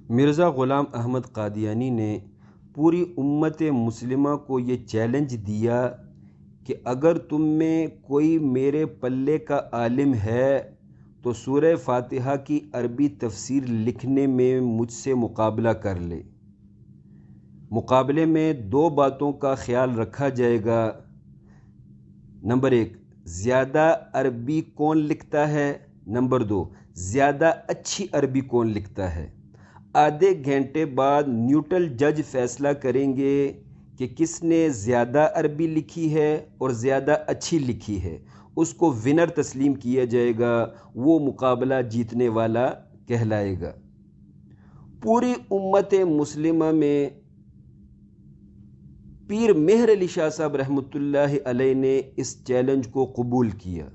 مرزا غلام احمد قادیانی نے پوری امت مسلمہ کو یہ چیلنج دیا کہ اگر تم میں کوئی میرے پلے کا عالم ہے تو سورہ فاتحہ کی عربی تفسیر لکھنے میں مجھ سے مقابلہ کر لے۔ مقابلے میں دو باتوں کا خیال رکھا جائے گا۔ نمبر 1، زیادہ عربی کون لکھتا ہے؟ نمبر 2، زیادہ اچھی عربی کون لکھتا ہے؟ آدھے گھنٹے بعد نیوٹرل جج فیصلہ کریں گے کہ کس نے زیادہ عربی لکھی ہے اور زیادہ اچھی لکھی ہے، اس کو ونر تسلیم کیا جائے گا، وہ مقابلہ جیتنے والا کہلائے گا۔ پوری امت مسلمہ میں پیر مہر علی شاہ صاحب رحمۃ اللہ علیہ نے اس چیلنج کو قبول کیا،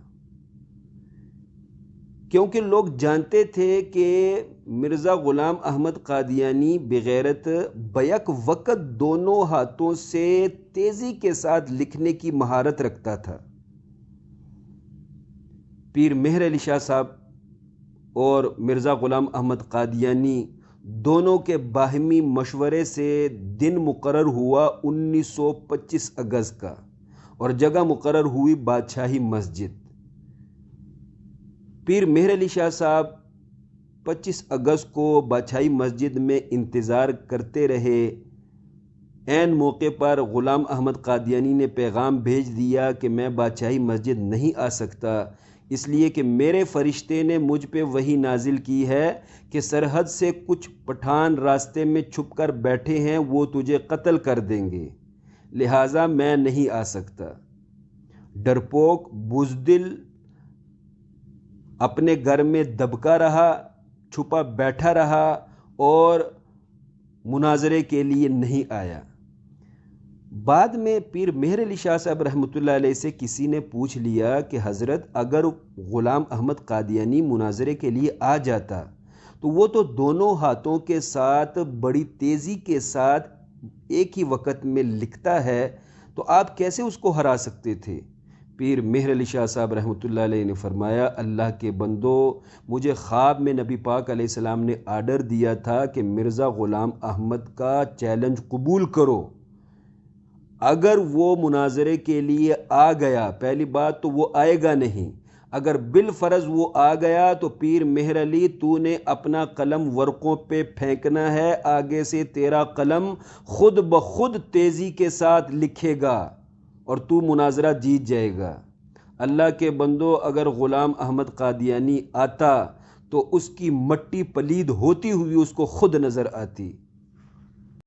کیونکہ لوگ جانتے تھے کہ مرزا غلام احمد قادیانی بغیرت بیک وقت دونوں ہاتھوں سے تیزی کے ساتھ لکھنے کی مہارت رکھتا تھا۔ پیر مہر علی شاہ صاحب اور مرزا غلام احمد قادیانی دونوں کے باہمی مشورے سے دن مقرر ہوا 1925 اگست کا، اور جگہ مقرر ہوئی بادشاہی مسجد۔ پیر مہر علی شاہ صاحب 25 اگست کو بادشاہی مسجد میں انتظار کرتے رہے۔ عین موقع پر غلام احمد قادیانی نے پیغام بھیج دیا کہ میں بادشاہی مسجد نہیں آ سکتا، اس لیے کہ میرے فرشتے نے مجھ پہ وحی نازل کی ہے کہ سرحد سے کچھ پٹھان راستے میں چھپ کر بیٹھے ہیں، وہ تجھے قتل کر دیں گے، لہٰذا میں نہیں آ سکتا۔ ڈرپوک بزدل اپنے گھر میں دبکا رہا، چھپا بیٹھا رہا اور مناظرے کے لیے نہیں آیا۔ بعد میں پیر مہر علی شاہ صاحب رحمۃ اللہ علیہ سے کسی نے پوچھ لیا کہ حضرت اگر غلام احمد قادیانی مناظرے کے لیے آ جاتا تو وہ تو دونوں ہاتھوں کے ساتھ بڑی تیزی کے ساتھ ایک ہی وقت میں لکھتا ہے، تو آپ کیسے اس کو ہرا سکتے تھے؟ پیر مہر علی شاہ صاحب رحمۃ اللہ علیہ نے فرمایا، اللہ کے بندو، مجھے خواب میں نبی پاک علیہ السلام نے آرڈر دیا تھا کہ مرزا غلام احمد کا چیلنج قبول کرو۔ اگر وہ مناظرے کے لیے آ گیا، پہلی بات تو وہ آئے گا نہیں، اگر بالفرض وہ آ گیا تو پیر مہر علی تو نے اپنا قلم ورقوں پہ پھینکنا ہے، آگے سے تیرا قلم خود بخود تیزی کے ساتھ لکھے گا اور تو مناظرہ جیت جائے گا۔ اللہ کے بندو، اگر غلام احمد قادیانی آتا تو اس کی مٹی پلید ہوتی ہوئی اس کو خود نظر آتی۔